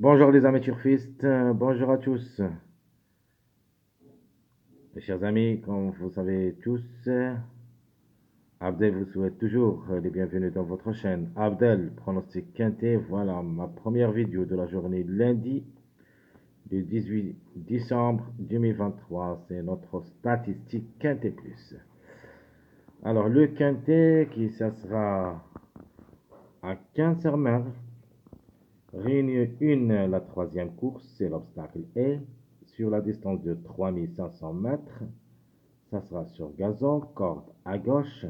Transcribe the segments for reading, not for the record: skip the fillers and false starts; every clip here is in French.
Bonjour les amis turfistes, bonjour à tous. Mes chers amis, comme vous savez tous, Abdel vous souhaite toujours les bienvenus dans votre chaîne. Abdel, pronostic quintet, voilà ma première vidéo de la journée lundi du 18 décembre 2023. C'est notre statistique quintet plus. Alors le quintet ça sera à 15 h Réunion 1, la troisième course, c'est l'obstacle A, sur la distance de 3500 mètres. Ça sera sur gazon, corde à gauche.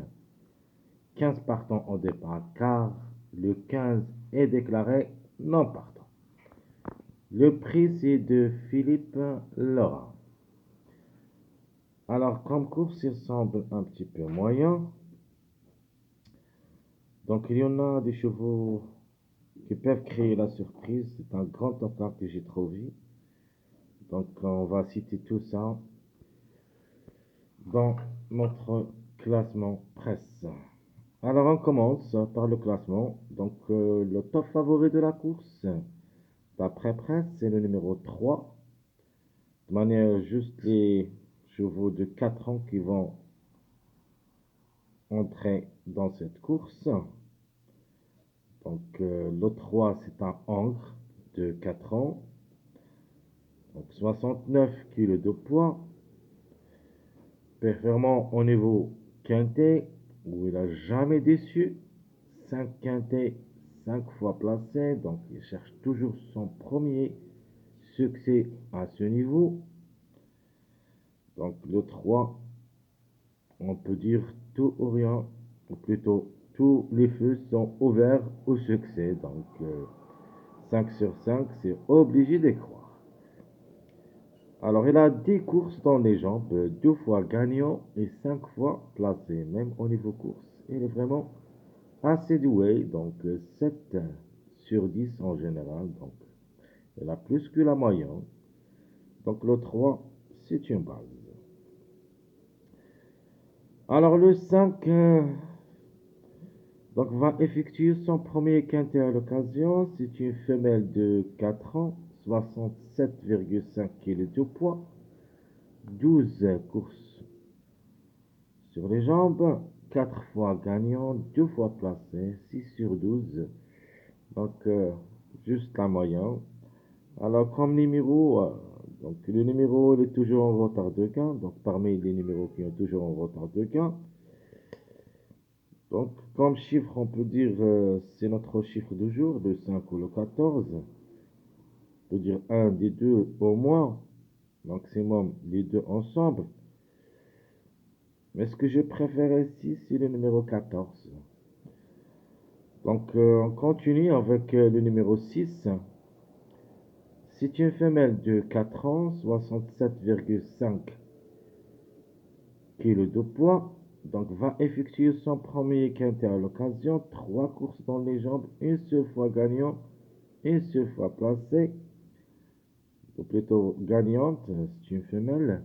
15 partants au départ, car le 15 est déclaré non partant. Le prix, c'est de Philippe Laurent. Alors, comme course, il semble un petit peu moyen. Donc, il y en a des chevaux qui peuvent créer la surprise. C'est un grand total que j'ai trouvé. Donc, on va citer tout ça dans notre classement presse. Alors, on commence par le classement. Donc, le top favori de la course, d'après presse, c'est le numéro 3. De manière juste les chevaux de 4 ans qui vont entrer dans cette course. Donc, le 3, c'est un Angre de 4 ans. Donc, 69 kg de poids. Performant au niveau quintet, où il n'a jamais déçu. 5 quintets, 5 fois placé. Donc, il cherche toujours son premier succès à ce niveau. Donc, le 3, on peut dire tout ou rien, ou plutôt tous les feux sont ouverts au succès. Donc, 5 sur 5, c'est obligé d'y croire. Alors, il a 10 courses dans les jambes, 2 fois gagnant et 5 fois placé, même au niveau course. Il est vraiment assez doué, donc 7 sur 10 en général. Donc, il a plus que la moyenne. Donc, le 3, c'est une base. Alors, le 5 donc, va effectuer son premier quintet à l'occasion. C'est une femelle de 4 ans, 67,5 kg de poids, 12 courses sur les jambes, 4 fois gagnant, 2 fois placé, 6 sur 12. Donc, juste la moyenne. Alors, comme numéro, donc le numéro il est toujours en retard de gain. Donc, parmi les numéros qui ont toujours en retard de gain. Donc, comme chiffre, on peut dire c'est notre chiffre du jour, le 5 ou le 14. On peut dire un des deux au moins, maximum les deux ensemble. Mais ce que je préfère ici, c'est le numéro 14. Donc, on continue avec le numéro 6. C'est une femelle de 4 ans, 67,5 kg de poids. Donc, va effectuer son premier quintet à l'occasion. 3 courses dans les jambes, une seule fois gagnant, une seule fois placée. Ou plutôt gagnante, c'est une femelle.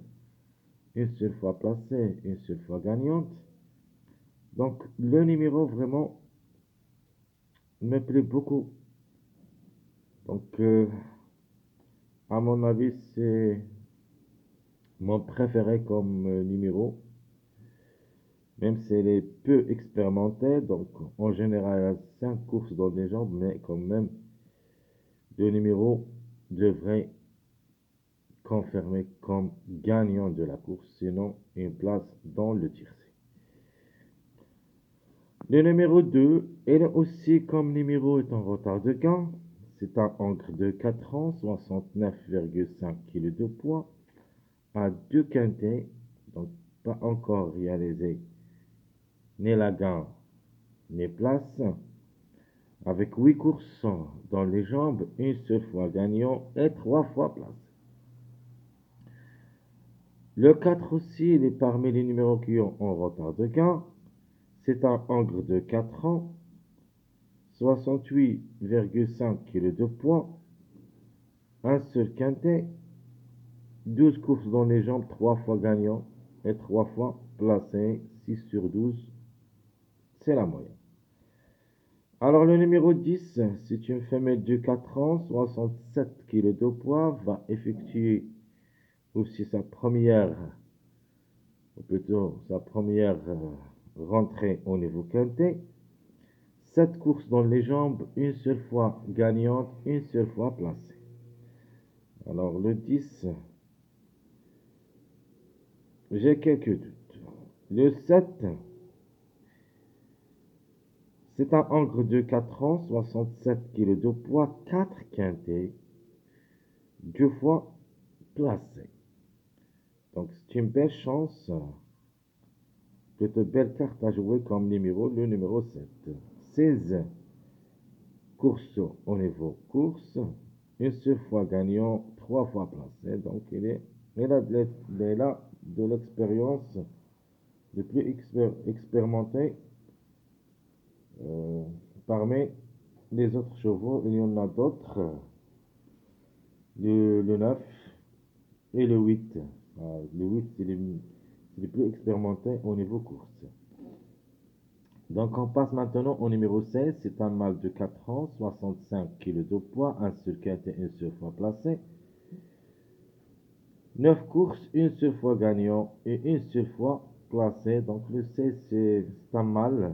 Une seule fois placée, une seule fois gagnante. Donc, le numéro vraiment me plaît beaucoup. Donc, à mon avis, c'est mon préféré comme numéro. Même si elle est peu expérimentée, donc en général, elle a 5 courses dans les jambes, mais quand même, le numéro devrait confirmer comme gagnant de la course, sinon une place dans le tiercé. Le numéro 2, elle aussi comme numéro est en retard de gain. C'est un Ancre de 4 ans, 69,5 kg de poids, à 2 quintets, donc pas encore réalisé ni la gain ni place, avec 8 courses dans les jambes, une seule fois gagnant et 3 fois place. Le 4 aussi, il est parmi les numéros qui ont en retard de gain. C'est un Angre de 4 ans, 68,5 kg de poids, un seul quintet, 12 courses dans les jambes, 3 fois gagnant et 3 fois placé, 6 sur 12, c'est la moyenne. Alors, le numéro 10, c'est une femelle de 4 ans, 67 kg de poids, va effectuer aussi ou plutôt sa première rentrée au niveau quintet. 7 courses dans les jambes, une seule fois gagnante, une seule fois placée. Alors, le 10, j'ai quelques doutes. Le 7, c'est un Angre de 4 ans, 67 kg de poids, 4 quintets, 2 fois placé. Donc c'est une belle chance, plutôt belle carte à jouer comme numéro, le numéro 7. 16 courses au niveau course, une seule fois gagnant, 3 fois placé. Donc il a de l'expérience, le plus expérimenté euh, parmi les autres chevaux. Il y en a d'autres, le 9 et le 8. Le 8, c'est le plus expérimenté au niveau course. Donc on passe maintenant au numéro 16. C'est un mâle de 4 ans, 65 kg de poids, un seul quintet, une seule fois placé. 9 courses, une seule fois gagnant et une seule fois placé. Donc le 16, c'est un mâle.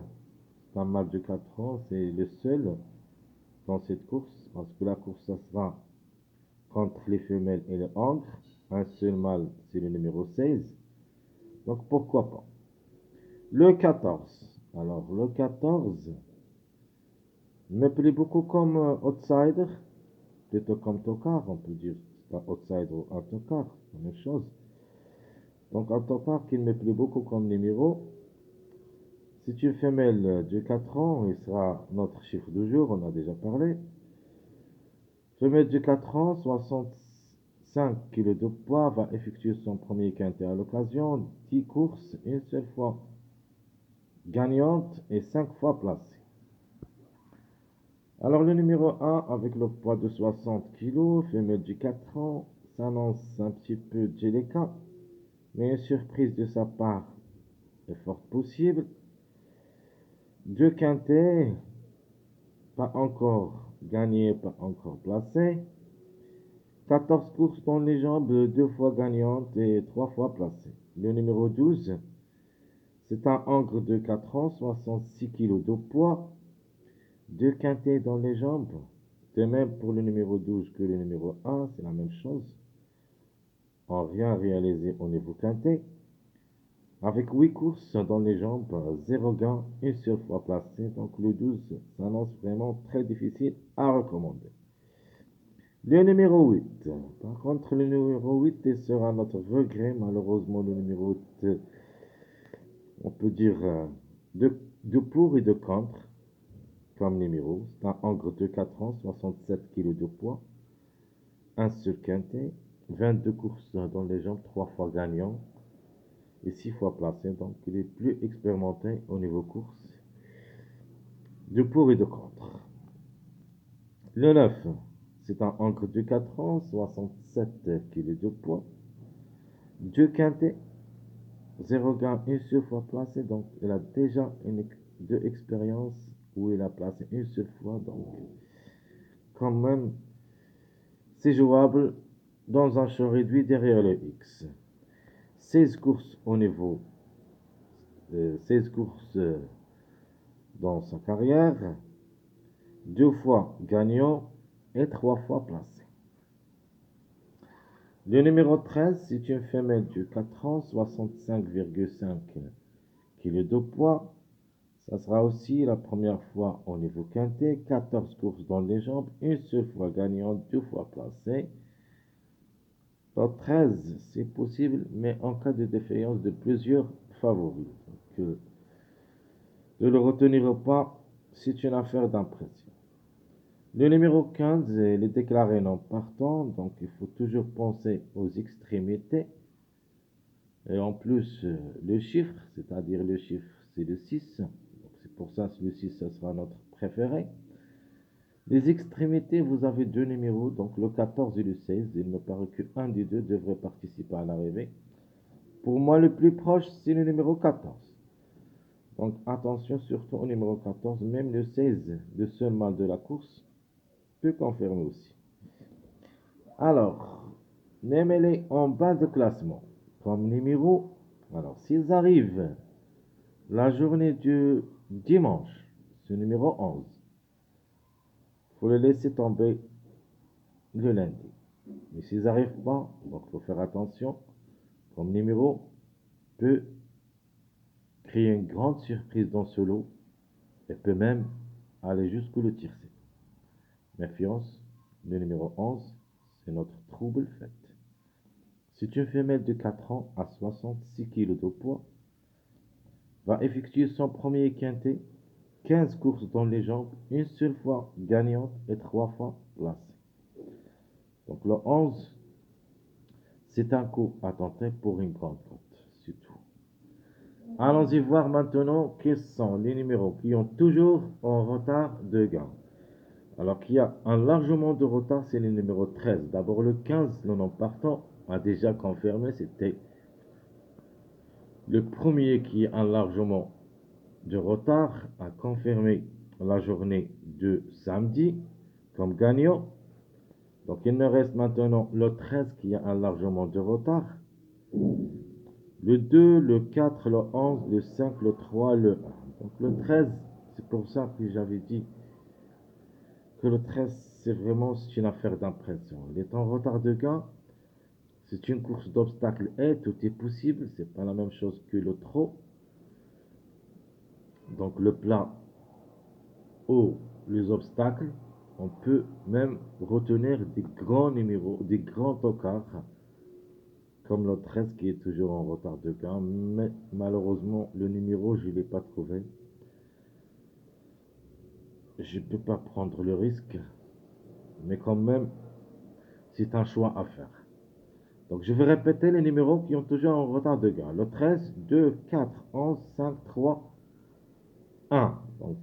C'est un mâle de 4 ans, c'est le seul dans cette course, parce que la course, ça sera contre les femelles et les ancres. Un seul mâle, c'est le numéro 16. Donc pourquoi pas. Le 14. Alors le 14 me plaît beaucoup comme outsider, plutôt comme tocard, on peut dire c'est un outsider ou un tocard, la même chose. Donc un tocard qui me plaît beaucoup comme numéro. C'est une femelle de 4 ans, il sera notre chiffre du jour, on a déjà parlé. Femelle de 4 ans, 65 kg de poids, va effectuer son premier quintet à l'occasion, 10 courses, une seule fois gagnante et 5 fois placée. Alors le numéro 1, avec le poids de 60 kg, femelle de 4 ans, s'annonce un petit peu délicat, mais une surprise de sa part est fort possible. Deux quintets, pas encore gagné, pas encore placé. 14 courses dans les jambes, 2 fois gagnantes et 3 fois placées. Le numéro 12, c'est un Angre de 4 ans, 66 kg de poids, 2 quintets dans les jambes. De même pour le numéro 12 que le numéro 1, c'est la même chose. En rien réalisé au niveau quintet. Avec 8 courses dans les jambes, 0 gain, une seule fois placé. Donc le 12 s'annonce vraiment très difficile à recommander. Le numéro 8. Par contre, le numéro 8 sera notre regret. Malheureusement, le numéro 8, on peut dire de pour et de contre comme numéro. C'est un Angre de 4 ans, 67 kg de poids, un seul quintet, 22 courses dans les jambes, 3 fois gagnant et 6 fois placé. Donc, il est plus expérimenté au niveau course, de pour et de contre. Le 9, c'est un Angre de 4 ans, 67 kg de poids, 2 quintets, 0 gain, une seule fois placé. Donc, il a déjà deux expériences où il a placé une seule fois. Donc, quand même, c'est jouable dans un champ réduit derrière le X. 16 courses au niveau, 16 courses dans sa carrière, 2 fois gagnant et 3 fois placé. Le numéro 13, c'est une femelle de 4 ans, 65,5 kg de poids. Ça sera aussi la première fois au niveau quintet, 14 courses dans les jambes, une seule fois gagnant, 2 fois placé. Le 13, c'est possible, mais en cas de défaillance de plusieurs favoris. Donc, ne le retenir pas, c'est une affaire d'impression. Le numéro 15, il est déclaré non partant, donc il faut toujours penser aux extrémités. Et en plus, le chiffre, c'est-à-dire le chiffre, c'est le 6. Donc c'est pour ça que le 6, ça sera notre préféré. Les extrémités, vous avez deux numéros, donc le 14 et le 16. Il me paraît qu'un des deux devrait participer à l'arrivée. Pour moi, le plus proche, c'est le numéro 14. Donc attention surtout au numéro 14, même le 16, le seul mâle de la course, peut confirmer aussi. Alors, les en bas de classement, comme numéro, alors s'ils arrivent la journée du dimanche, ce numéro 11, faut le laisser tomber le lundi. Mais s'ils n'arrivent pas, donc il faut faire attention, comme numéro peut créer une grande surprise dans ce lot et peut même aller jusqu'au le tiercé. Méfiance, le numéro 11, c'est notre trouble fête. C'est une femelle de 4 ans à 66 kg de poids, va effectuer son premier quintet, 15 courses dans les jambes, une seule fois gagnante et 3 fois placée. Donc le 11, c'est un coup à tenter pour une grande cote, c'est tout. Allons-y voir maintenant quels sont les numéros qui ont toujours en retard de gain. Alors qu'il y a un largement de retard, c'est le numéro 13. D'abord le 15, le nom partant, a déjà confirmé, c'était le premier qui a un largement de retard, a confirmé la journée de samedi comme gagnant. Donc il me reste maintenant le 13 qui a un largement de retard. Le 2, le 4, le 11, le 5, le 3, le 1. Donc le 13, c'est pour ça que j'avais dit que le 13, c'est une affaire d'impression. Il est en retard de gain. C'est une course d'obstacles et tout est possible. C'est pas la même chose que le trot. Donc le plat ou les obstacles, on peut même retenir des grands numéros, des grands tocards, comme le 13 qui est toujours en retard de gain. Mais malheureusement, le numéro, je ne l'ai pas trouvé. Je ne peux pas prendre le risque, mais quand même, c'est un choix à faire. Donc je vais répéter les numéros qui ont toujours en retard de gain. Le 13, 2, 4, 11, 5, 3, 1. Donc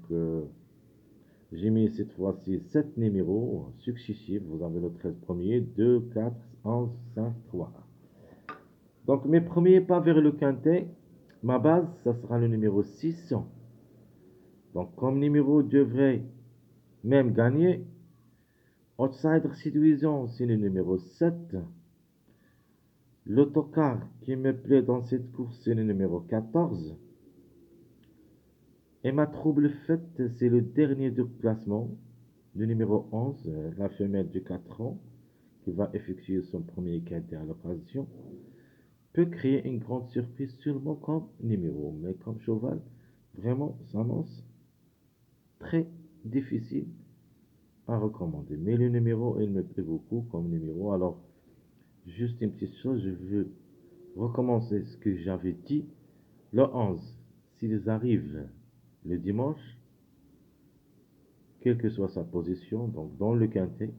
j'ai mis cette fois-ci 7 numéros successifs. Vous avez le 13 premier, 2, 4, 11, 5, 3, 1. Donc mes premiers pas vers le quintet, ma base, ça sera le numéro 6. Donc comme numéro devrait même gagner, outsider séduisant, c'est le numéro 7. L'autocar qui me plaît dans cette course, c'est le numéro 14. Et ma trouble faite, c'est le dernier du classement, le numéro 11, la femelle de 4 ans, qui va effectuer son premier quintet à l'occasion, peut créer une grande surprise sûrement comme numéro. Mais comme cheval, vraiment, ça s'annonce très difficile à recommander. Mais le numéro, il me plaît beaucoup comme numéro. Alors, juste une petite chose, je veux recommencer ce que j'avais dit. Le 11, s'ils arrivent le dimanche, quelle que soit sa position, donc dans le quintet,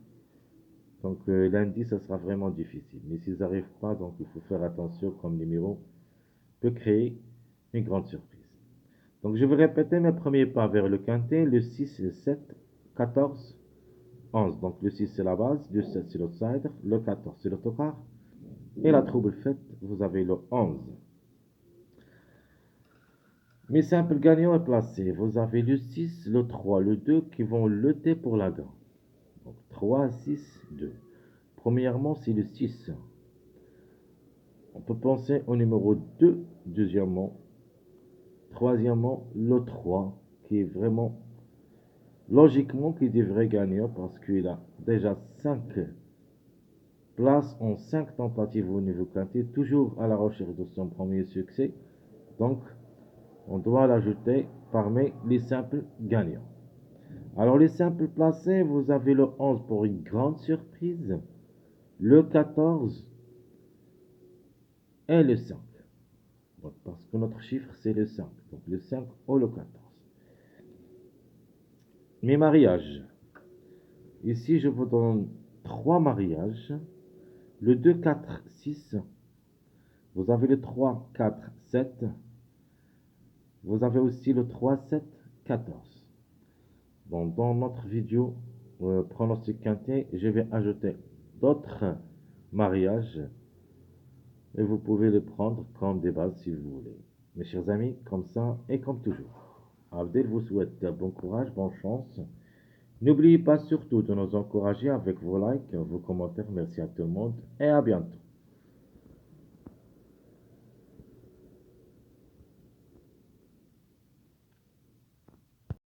donc lundi, ça sera vraiment difficile. Mais s'ils n'arrivent pas, donc il faut faire attention comme numéro peut créer une grande surprise. Donc je vais répéter mes premiers pas vers le quintet, le 6, le 7, 14, 11. Donc le 6 c'est la base, le 7 c'est l'outsider, le 14 c'est l'autocar, et la trouble faite, vous avez le 11. Mes simples gagnants est placé. Vous avez le 6, le 3, le 2 qui vont lutter pour la gagne. Donc 3, 6, 2. Premièrement, c'est le 6. On peut penser au numéro 2, deuxièmement. Troisièmement, le 3, qui est vraiment logiquement qui devrait gagner parce qu'il a déjà 5 places en 5 tentatives au niveau quintet, toujours à la recherche de son premier succès. Donc, on doit l'ajouter parmi les simples gagnants. Alors, les simples placés, vous avez le 11 pour une grande surprise, le 14 et le 5. Donc, parce que notre chiffre, c'est le 5. Donc, le 5 ou le 14. Mes mariages. Ici, je vous donne 3 mariages. Le 2, 4, 6. Vous avez le 3, 4, 7. Vous avez aussi le 3, 7, 14. Bon, dans notre vidéo pronostic quintet, je vais ajouter d'autres mariages et vous pouvez les prendre comme des bases si vous voulez. mes chers amis, comme ça et comme toujours. Abdel vous souhaite bon courage, bonne chance. N'oubliez pas surtout de nous encourager avec vos likes, vos commentaires. Merci à tout le monde et à bientôt.